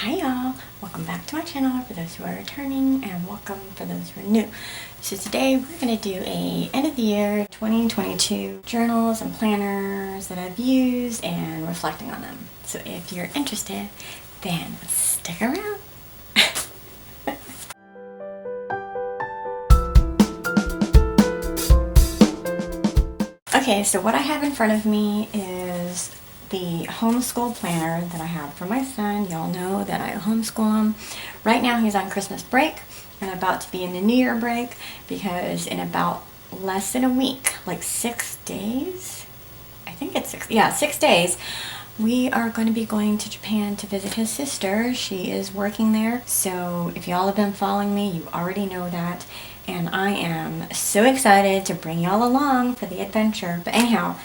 Hi y'all, welcome back to my channel for those who are returning, and welcome for those who are new. So today we're going to do a end of the year 2022 journals and planners that I've used and reflecting on them. So if you're interested, then stick around. Okay, so what I have in front of me is the homeschool planner that I have for my son. Y'all know that I homeschool him. Right now he's on Christmas break and about to be in the New Year break because in about less than a week, like 6 days, I think it's 6 days, we are going to be going to Japan to visit his sister. She is working there. So if y'all have been following me, you already know that. And I am so excited to bring y'all along for the adventure. But anyhow,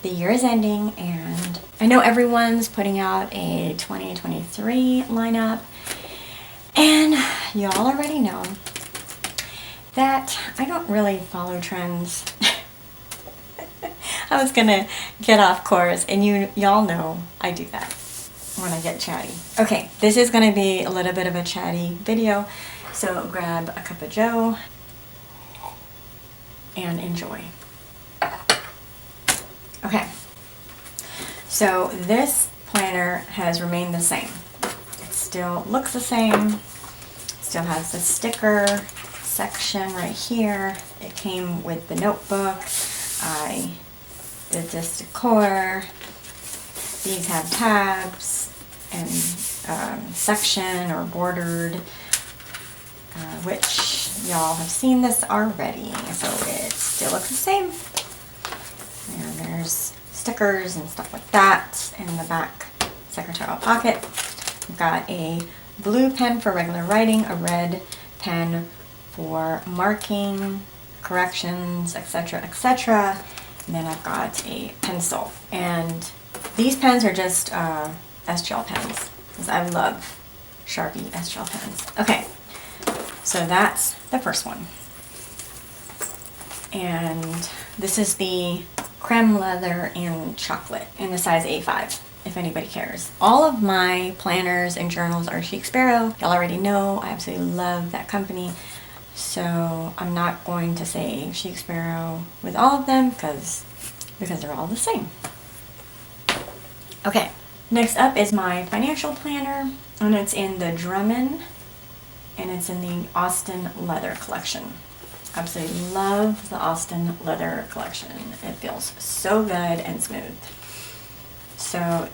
the year is ending and I know everyone's putting out a 2023 lineup. And y'all already know that I don't really follow trends. I was gonna get off course, and y'all know I do that when I get chatty. Okay, this is gonna be a little bit of a chatty video, so grab a cup of joe and enjoy. Okay, so this planner has remained the same. It still looks the same, still has the sticker section right here. It came with the notebook. I did this decor. These have tabs and section or bordered, which y'all have seen this already, so it still looks the same. And there's stickers and stuff like that in the back secretarial pocket. We've got a blue pen for regular writing, a red pen for marking, corrections, etc., etc. And then I've got a pencil. And these pens are just S-Gel pens, because I love Sharpie S-Gel pens. Okay, so that's the first one. And this is the creme leather and chocolate in the size A5, if anybody cares. All of my planners and journals are Chic Sparrow. Y'all already know I absolutely love that company. So I'm not going to say Chic Sparrow with all of them because they're all the same. Okay, next up is my financial planner, and it's in the Drummond, and it's in the Austin Leather collection. Absolutely love the Austin Leather collection. It feels so good and smooth. So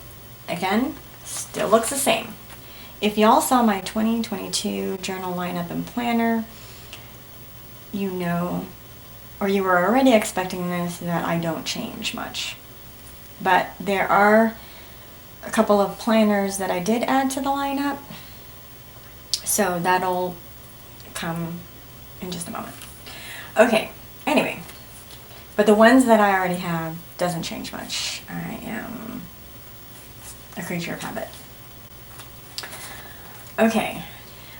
again, still looks the same. If y'all saw my 2022 journal lineup and planner, you know, or you were already expecting this, that I don't change much. But there are a couple of planners that I did add to the lineup, so that'll come in just a moment. Okay, anyway, but the ones that I already have doesn't change much. I am a creature of habit. Okay,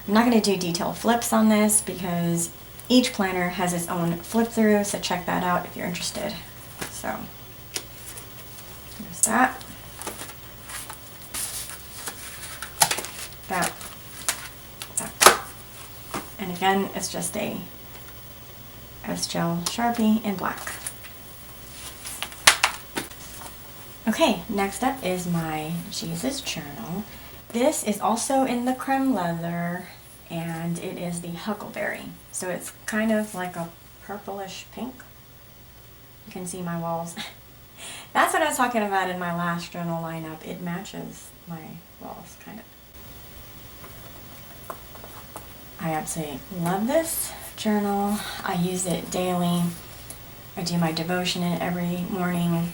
I'm not going to do detailed flips on this because each planner has its own flip through, so check that out if you're interested. So, there's that. That. And again, it's just a S-Gel Sharpie in black. Okay, next up is my Jesus journal. This is also in the creme leather, and it is the Huckleberry. So it's kind of like a purplish pink. You can see my walls. That's what I was talking about in my last journal lineup. It matches my walls, kind of. I absolutely love this journal. I use it daily. I do my devotion in it every morning.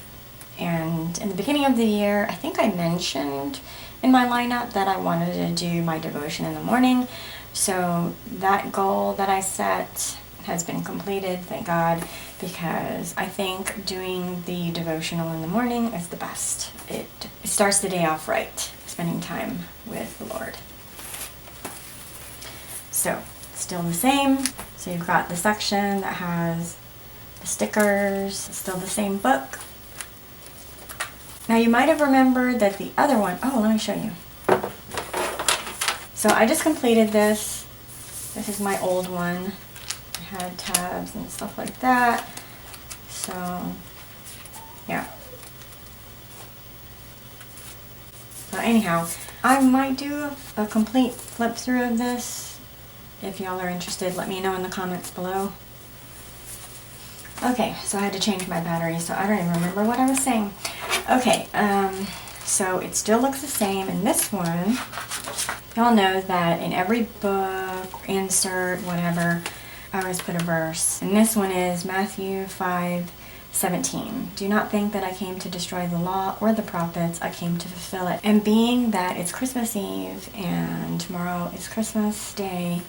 And in the beginning of the year, I think I mentioned in my lineup that I wanted to do my devotion in the morning. So that goal that I set has been completed, thank God, because I think doing the devotional in the morning is the best. It starts the day off right, spending time with the Lord. So, still the same. So you've got the section that has the stickers, still the same book. Now you might have remembered that the other one, oh, let me show you. So I just completed this. This is my old one. I had tabs and stuff like that. So, yeah. So anyhow, I might do a complete flip through of this. If y'all are interested, let me know in the comments below. Okay, so I had to change my battery, so I don't even remember what I was saying. Okay, so it still looks the same in this one. Y'all know that in every book, insert, whatever, I always put a verse. And this one is Matthew 5:17. Do not think that I came to destroy the law or the prophets. I came to fulfill it. And being that it's Christmas Eve and tomorrow is Christmas Day,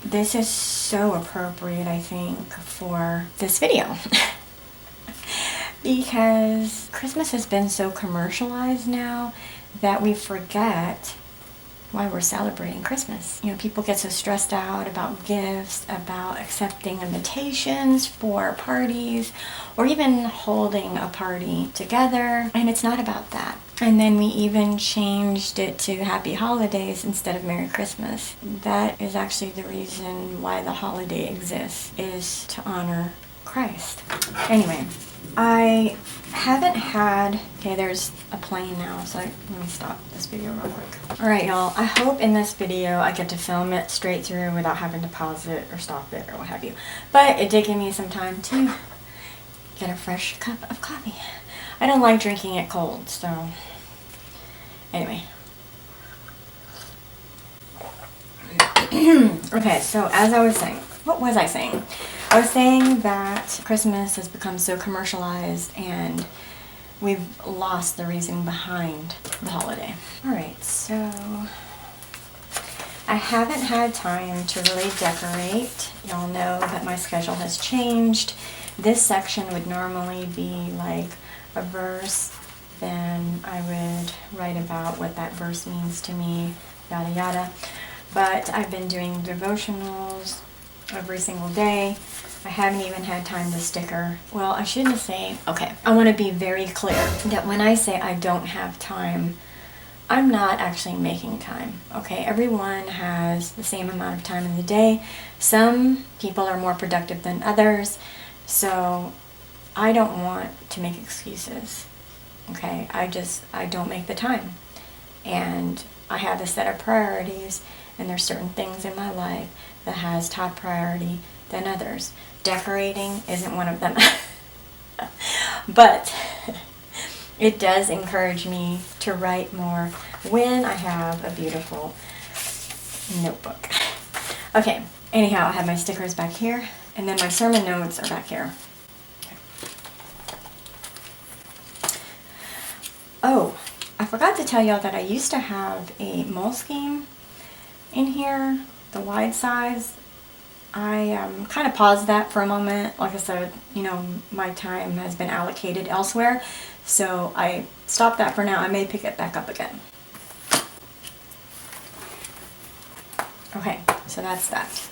this is so appropriate, I think, for this video. Because Christmas has been so commercialized now that we forget why we're celebrating Christmas. You know, people get so stressed out about gifts, about accepting invitations for parties, or even holding a party together, and it's not about that. And then we even changed it to Happy Holidays instead of Merry Christmas. That is actually the reason why the holiday exists, is to honor Christ. Anyway, I haven't had, okay, there's a plane now, so let me stop this video real quick. Alright y'all, I hope in this video I get to film it straight through without having to pause it or stop it or what have you. But it did give me some time to get a fresh cup of coffee. I don't like drinking it cold, so anyway. Okay, so as I was saying, what was I saying? I was saying that Christmas has become so commercialized and we've lost the reason behind the holiday. Alright, so I haven't had time to really decorate. Y'all know that my schedule has changed. This section would normally be like a verse, then I would write about what that verse means to me, yada yada. But I've been doing devotionals every single day. I haven't even had time to sticker. Well, I shouldn't say, okay, I want to be very clear that when I say I don't have time, I'm not actually making time, okay? Everyone has the same amount of time in the day. Some people are more productive than others, so I don't want to make excuses, okay? I don't make the time. And I have a set of priorities, and there's certain things in my life that has top priority than others. Decorating isn't one of them. But it does encourage me to write more when I have a beautiful notebook. Okay, anyhow, I have my stickers back here, and then my sermon notes are back here. Okay. Oh, I forgot to tell y'all that I used to have a Moleskine in here, the wide size. I kind of paused that for a moment. Like I said, you know, my time has been allocated elsewhere, so I stopped that for now. I may pick it back up again. Okay, so that's that.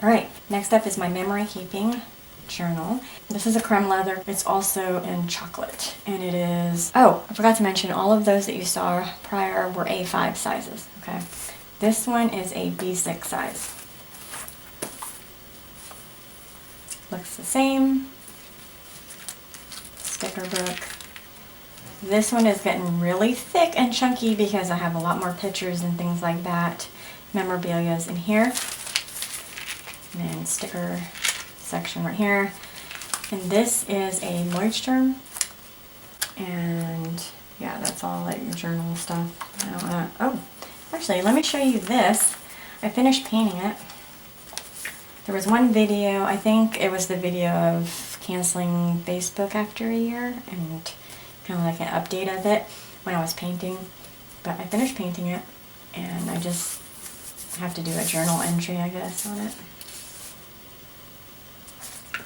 Alright, next up is my memory keeping journal. This is a creme leather. It's also in chocolate, and it is, oh, I forgot to mention, all of those that you saw prior were A5 sizes, okay? This one is a B6 size. Looks the same. Sticker book. This one is getting really thick and chunky because I have a lot more pictures and things like that. Memorabilia is in here. And then sticker section right here. And this is a moisture. And yeah, that's all like your journal stuff. I don't wanna, oh, actually, let me show you this. I finished painting it. There was one video, I think it was the video of canceling Facebook after a year, and kind of like an update of it when I was painting. But I finished painting it, and I just have to do a journal entry, I guess, on it.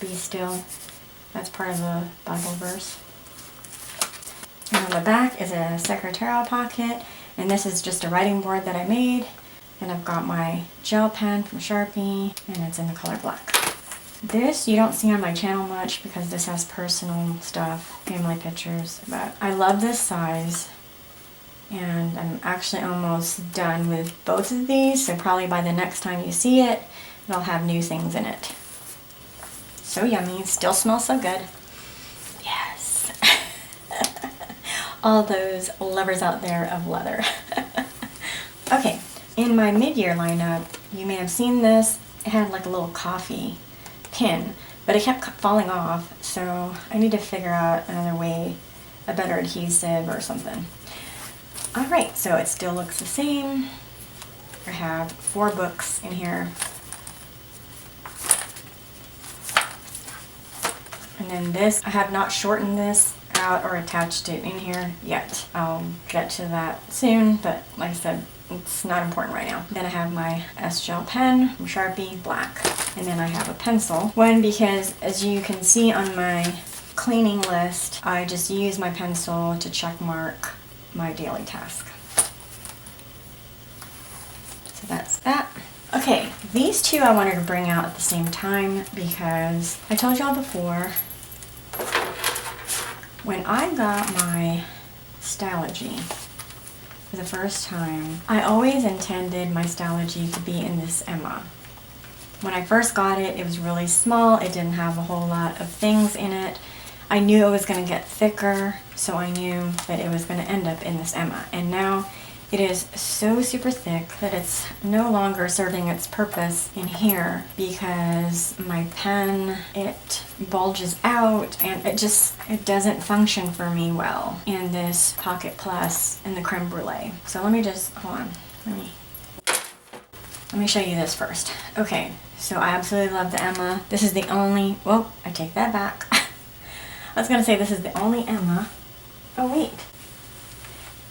Be still. That's part of the Bible verse. And on the back is a secretarial pocket, and this is just a writing board that I made. And I've got my gel pen from Sharpie, and it's in the color black. This you don't see on my channel much because this has personal stuff, family pictures, but I love this size. And I'm actually almost done with both of these, so probably by the next time you see it, it'll have new things in it. So yummy, still smells so good. Yes. All those lovers out there of leather. Okay, in my mid-year lineup, you may have seen this. It had like a little coffee pin, but it kept falling off, so I need to figure out another way, a better adhesive or something. Alright, so it still looks the same. I have 4 books in here. And then this, I have not shortened this out or attached it in here yet. I'll get to that soon, but like I said, it's not important right now. Then I have my S-Gel pen from Sharpie, black. And then I have a pencil. One, because as you can see on my cleaning list, I just use my pencil to check mark my daily task. So that's that. Okay, these two I wanted to bring out at the same time because I told y'all before, when I got my Stylogy for the first time, I always intended my Stylogy to be in this Emma. When I first got it, it was really small. It didn't have a whole lot of things in it. I knew it was going to get thicker, so I knew that it was going to end up in this Emma. And now it is so super thick that it's no longer serving its purpose in here because my pen, it bulges out and it doesn't function for me well in this Pocket Plus and the Creme Brulee. So let me just, hold on, let me show you this first. Okay, so I absolutely love the Emma. This is the only, well, I take that back. I was going to say this is the only Emma. Oh wait.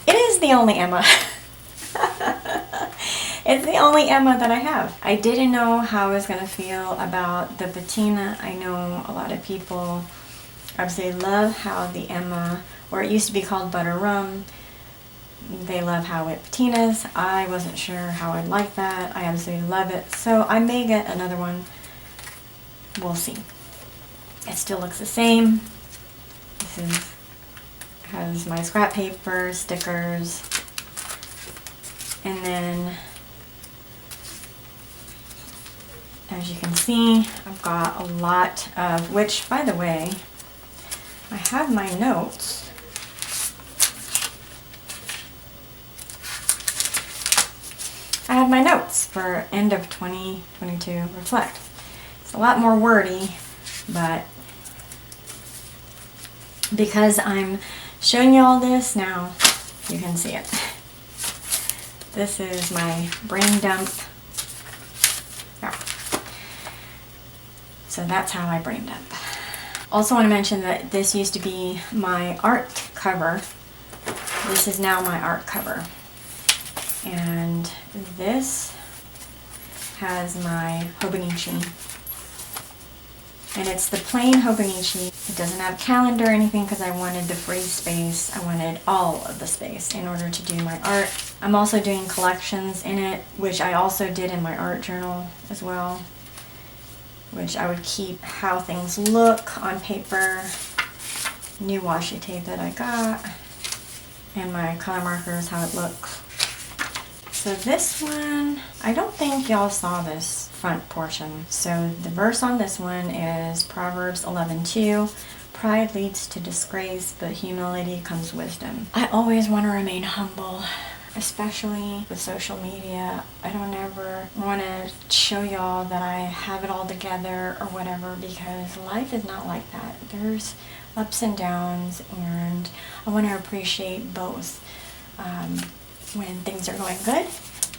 It is the only Emma. It's the only Emma that I have. I didn't know how I was going to feel about the patina. I know a lot of people absolutely love how the Emma, or it used to be called Butter Rum, they love how it patinas. I wasn't sure how I'd like that. I absolutely love it. So I may get another one. We'll see. It still looks the same. This has my scrap paper, stickers, and then as you can see, I've got a lot of, which by the way, I have my notes. I have my notes for end of 2022 Reflect. It's a lot more wordy, but because I'm showing you all this now, you can see it. This is my brain dump. Yeah. So that's how I brain dump. Also want to mention that this used to be my art cover. This is now my art cover. And this has my Hobonichi. And it's the plain Hobonichi. It doesn't have calendar or anything because I wanted the free space. I wanted all of the space in order to do my art. I'm also doing collections in it, which I also did in my art journal as well, which I would keep how things look on paper, new washi tape that I got, and my color markers, how it looks. So this one, I don't think y'all saw this front portion. So the verse on this one is Proverbs 11:2. Pride leads to disgrace, but humility comes wisdom. I always want to remain humble, especially with social media. I don't ever want to show y'all that I have it all together or whatever, because life is not like that. There's ups and downs, and I want to appreciate both. When things are going good,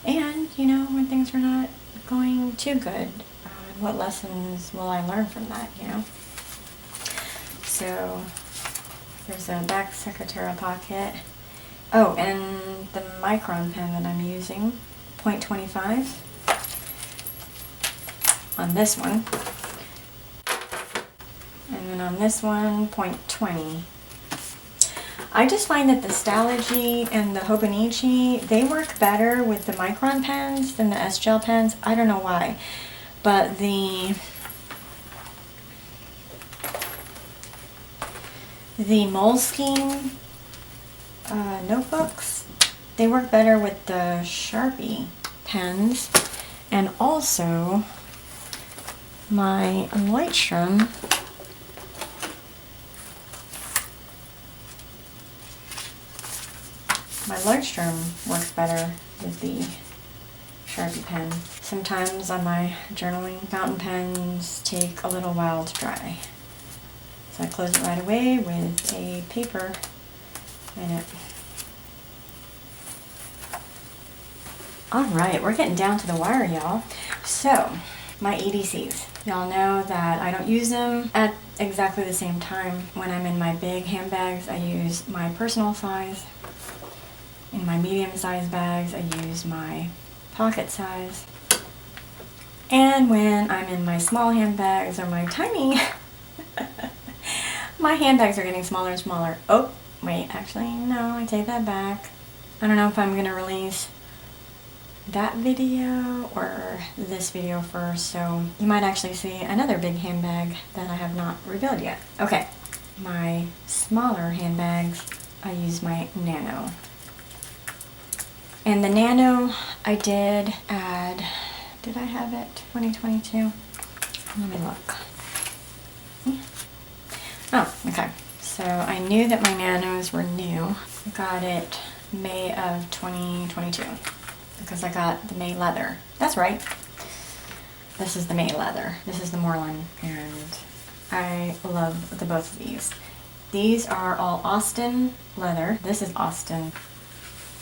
and you know, when things are not going too good, what lessons will I learn from that, you know? So there's a back secretarial pocket. Oh, and the micron pen that I'm using, 0.25 on this one, and then on this one, 0.20. I just find that the Stylogy and the Hobonichi, they work better with the micron pens than the S-Gel pens. I don't know why, but the Moleskine notebooks, they work better with the Sharpie pens. And also my Lightstrom works better with the Sharpie pen. Sometimes on my journaling, fountain pens take a little while to dry. So I close it right away with a paper in it. Alright, we're getting down to the wire, y'all. So, my EDCs. Y'all know that I don't use them at exactly the same time. When I'm in my big handbags, I use my personal size. In my medium size bags, I use my pocket size. And when I'm in my small handbags or my tiny, my handbags are getting smaller and smaller. Oh, wait, actually, no, I take that back. I don't know if I'm gonna release that video or this video first, so you might actually see another big handbag that I have not revealed yet. Okay, my smaller handbags, I use my Nano. And the Nano, I did add, did I have it 2022? Let me look. Oh, okay. So I knew that my Nanos were new. I got it May of 2022 because I got the May leather. That's right. This is the May leather. This is the Moreland, and I love the both of these. These are all Austin leather. This is Austin.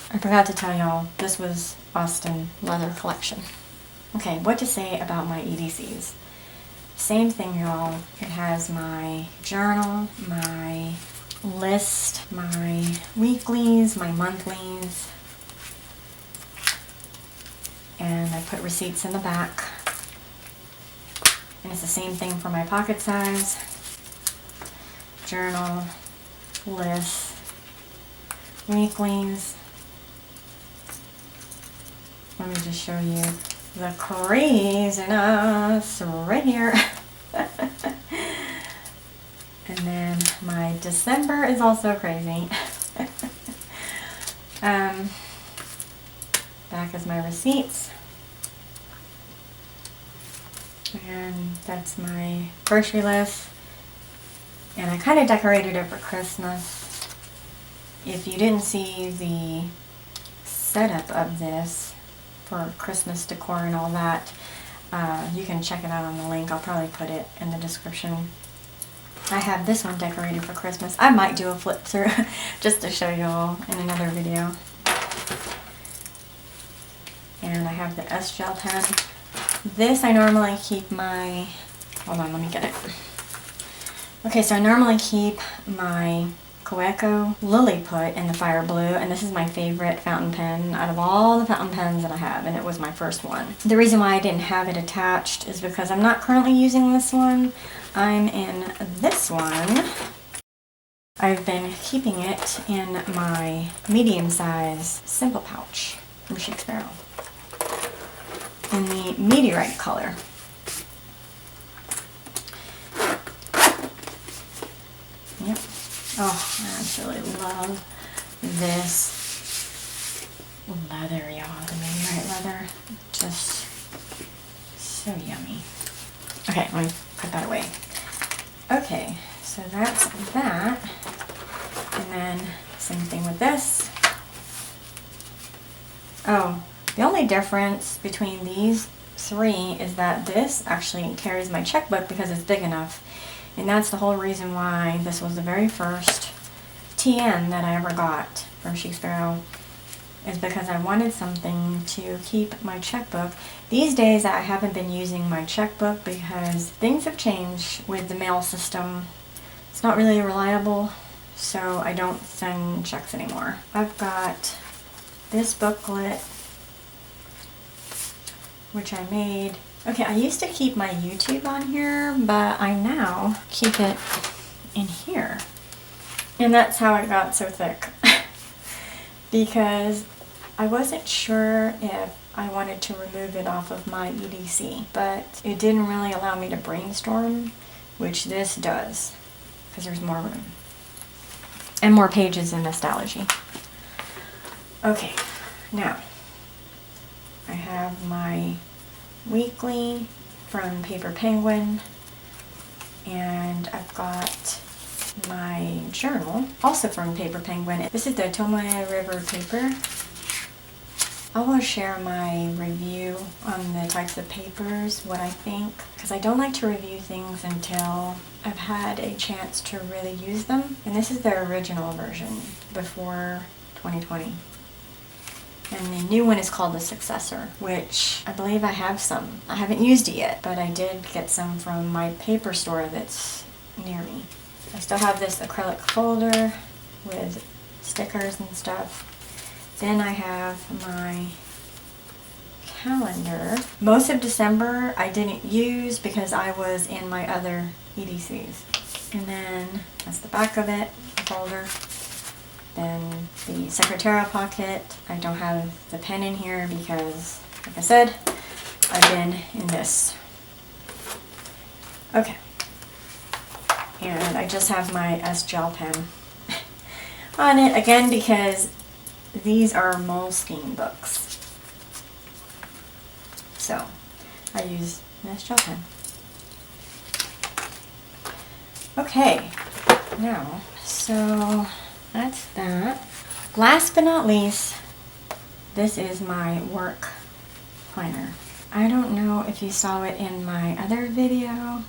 I forgot to tell y'all, this was Austin leather collection. Okay, what to say about my EDCs? Same thing, y'all. It has my journal, my list, my weeklies, my monthlies, and I put receipts in the back. And it's the same thing for my pocket size, journal, list, weeklies. Let me just show you the craziness right here. And then my December is also crazy. Back is my receipts. And that's my grocery list. And I kind of decorated it for Christmas. If you didn't see the setup of this for Christmas decor and all that, you can check it out on the link. I'll probably put it in the description. I have this one decorated for Christmas. I might do a flip through just to show you all in another video. And I have the S-Gel pen. This I normally keep my, hold on, let me get it. Okay, so I normally keep my Coeco Lilliput in the Fire Blue, and this is my favorite fountain pen out of all the fountain pens that I have, and it was my first one. The reason why I didn't have it attached is because I'm not currently using this one. I'm in this one. I've been keeping it in my medium size simple pouch from Chic Sparrow in the meteorite color. Yep. Oh, I absolutely love this leather, y'all. The meteorite leather. Just so yummy. Okay, let me put that away. Okay, so that's that. And then same thing with this. Oh, the only difference between these three is that this actually carries my checkbook because it's big enough. And that's the whole reason why this was the very first TN that I ever got from Chic Sparrow, is because I wanted something to keep my checkbook. These days I haven't been using my checkbook because things have changed with the mail system. It's not really reliable, so I don't send checks anymore. I've got this booklet, which I made. Okay, I used to keep my YouTube on here, but I now keep it in here. And that's how it got so thick. Because I wasn't sure if I wanted to remove it off of my EDC, but it didn't really allow me to brainstorm, which this does, because there's more room. And more pages in Nostalgia. Okay, now I have my weekly from Paper Penguin, and I've got my journal, also from Paper Penguin. This is the Tomoe River paper. I will share my review on the types of papers, what I think, because I don't like to review things until I've had a chance to really use them. And this is the original version before 2020. And the new one is called the Successor, which I believe I have some. I haven't used it yet, but I did get some from my paper store that's near me. I still have this acrylic folder with stickers and stuff. Then I have my calendar. Most of December I didn't use because I was in my other EDCs. And then that's the back of it, the folder. Then the secretarial pocket. I don't have the pen in here because, like I said, I've been in this. Okay. And I just have my S-Gel pen on it, again, because these are Moleskine books. So, I use an S-Gel pen. Okay, now, so that's that. Last but not least, this is my work planner. I don't know if you saw it in my other video.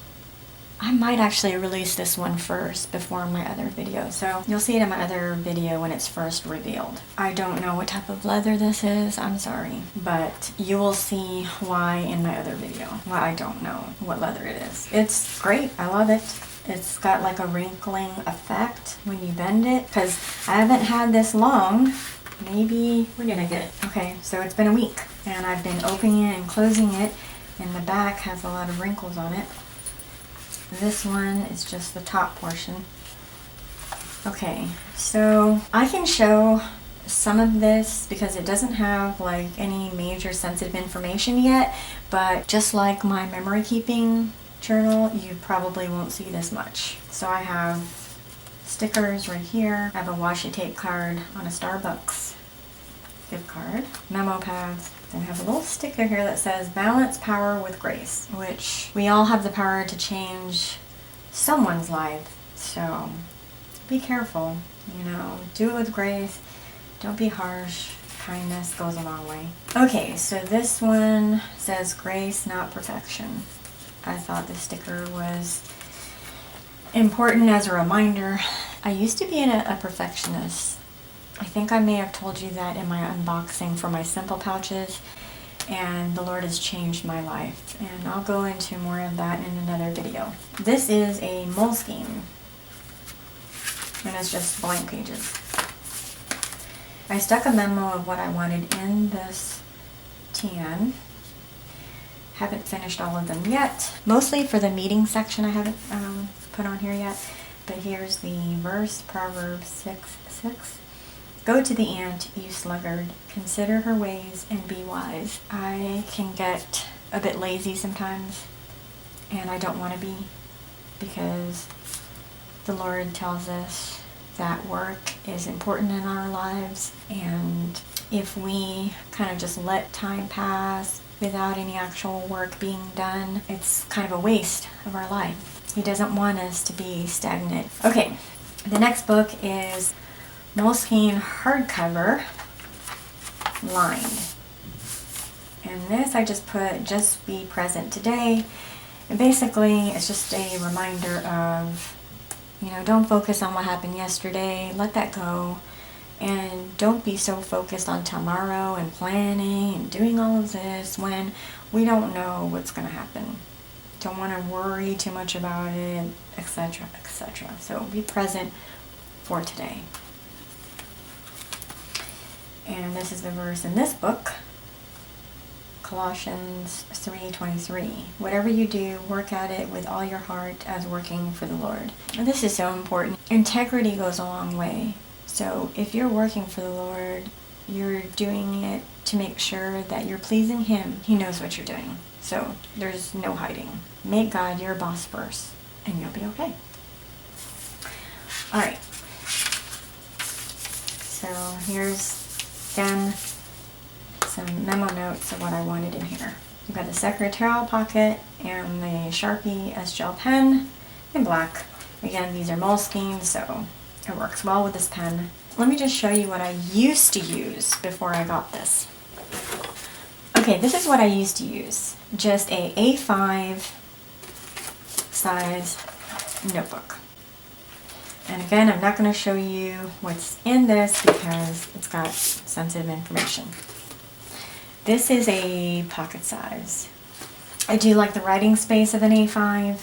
I might actually release this one first before my other video, so you'll see it in my other video when it's first revealed. I don't know what type of leather this is, I'm sorry, but you will see why in my other video, why I don't know what leather it is. It's great, I love it. It's got like a wrinkling effect when you bend it, because I haven't had this long. Maybe, when did I get it? Okay, so it's been a week, and I've been opening it and closing it, and the back has a lot of wrinkles on it. This one is just the top portion. Okay, so I can show some of this because it doesn't have like any major sensitive information yet, but just like my memory keeping journal, you probably won't see this much. So I have stickers right here. I have a washi tape card on a Starbucks gift card, memo pads. Then I have a little sticker here that says balance power with grace, which we all have the power to change someone's life. So be careful, you know, do it with grace. Don't be harsh. Kindness goes a long way. Okay, so this one says grace, not perfection. I thought this sticker was important as a reminder. I used to be a perfectionist. I think I may have told you that in my unboxing for my simple pouches, and the Lord has changed my life, and I'll go into more of that in another video. This is a Moleskine, and it's just blank pages. I stuck a memo of what I wanted in this tan. Haven't finished all of them yet. Mostly for the meeting section I haven't put on here yet, but here's the verse, Proverbs 6:6. Go to the ant, you sluggard, consider her ways and be wise. I can get a bit lazy sometimes, and I don't want to be, because the Lord tells us that work is important in our lives, and if we kind of just let time pass without any actual work being done, it's kind of a waste of our life. He doesn't want us to be stagnant. Okay, the next book is Moleskine hardcover, lined. And this I just put, just be present today. And basically it's just a reminder of, you know, don't focus on what happened yesterday, let that go. And don't be so focused on tomorrow and planning and doing all of this when we don't know what's going to happen. Don't want to worry too much about it, etc., etc. So be present for today. And this is the verse in this book, Colossians 3:23. Whatever you do, work at it with all your heart as working for the Lord. And this is so important. Integrity goes a long way. So if you're working for the Lord, you're doing it to make sure that you're pleasing Him. He knows what you're doing. So there's no hiding. Make God your boss first, and you'll be okay. All right. So here's again, some memo notes of what I wanted in here. You've got the secretarial pocket and the Sharpie S-Gel pen in black. Again, these are Moleskine, so it works well with this pen. Let me just show you what I used to use before I got this. Okay, this is what I used to use. Just a A5 size notebook. And again, I'm not going to show you what's in this because it's got sensitive information. This is a pocket size. I do like the writing space of an A5,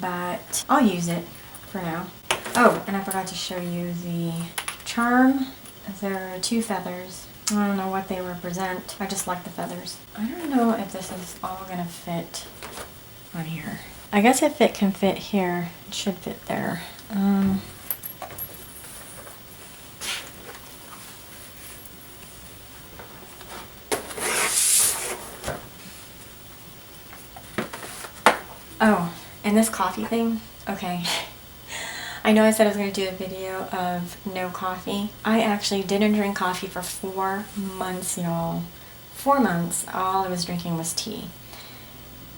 but I'll use it for now. Oh, and I forgot to show you the charm. There are 2 feathers. I don't know what they represent. I just like the feathers. I don't know if this is all gonna fit on here. I guess if it can fit here, it should fit there. Oh, and this coffee thing, okay. I know I said I was going to do a video of no coffee. I actually didn't drink coffee for 4 months, y'all. 4 months, all I was drinking was tea.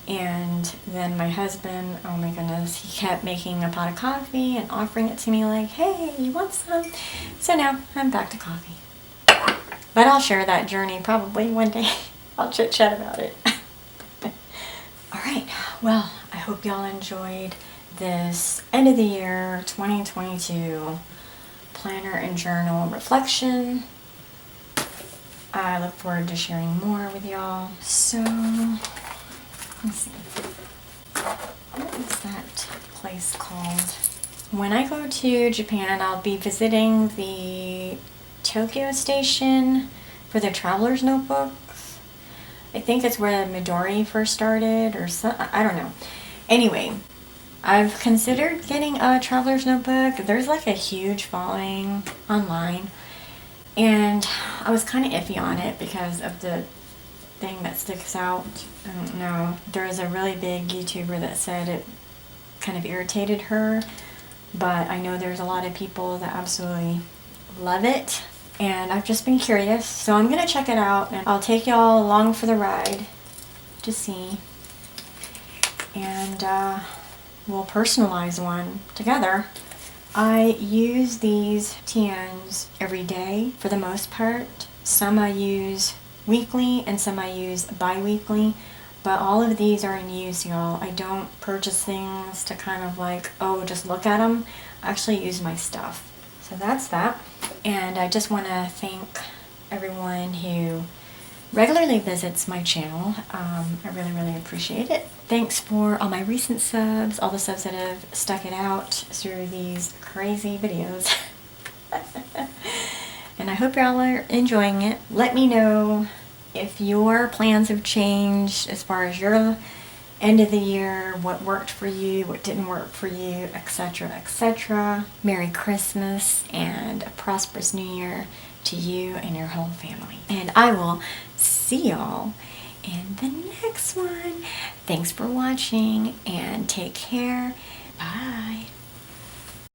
And then my husband, oh my goodness, he kept making a pot of coffee and offering it to me like, hey, you want some? So now I'm back to coffee. But I'll share that journey probably one day. I'll chit-chat about it. Alright, well, I hope y'all enjoyed this end of the year 2022 planner and journal reflection. I look forward to sharing more with y'all. So, let's see. What is that place called? When I go to Japan, I'll be visiting the Tokyo station for the Traveler's Notebooks. I think it's where Midori first started, or some, I don't know. Anyway, I've considered getting a Traveler's Notebook. There's like a huge following online, and I was kind of iffy on it because of the thing that sticks out. I don't know. There was a really big YouTuber that said it kind of irritated her, but I know there's a lot of people that absolutely love it, and I've just been curious, so I'm gonna check it out, and I'll take y'all along for the ride to see, and we'll personalize one together. I use these TNs every day for the most part. Some I use weekly and some I use bi-weekly, but all of these are in use, y'all. I don't purchase things to kind of like, oh, just look at them. I actually use my stuff. So that's that. And I just want to thank everyone who regularly visits my channel. I really, really appreciate it. Thanks for all my recent subs, all the subs that have stuck it out through these crazy videos. And I hope y'all are enjoying it. Let me know if your plans have changed as far as your end of the year, what worked for you, what didn't work for you, etc., etc. Merry Christmas and a prosperous New Year to you and your whole family. And I will see y'all in the next one. Thanks for watching and take care. Bye.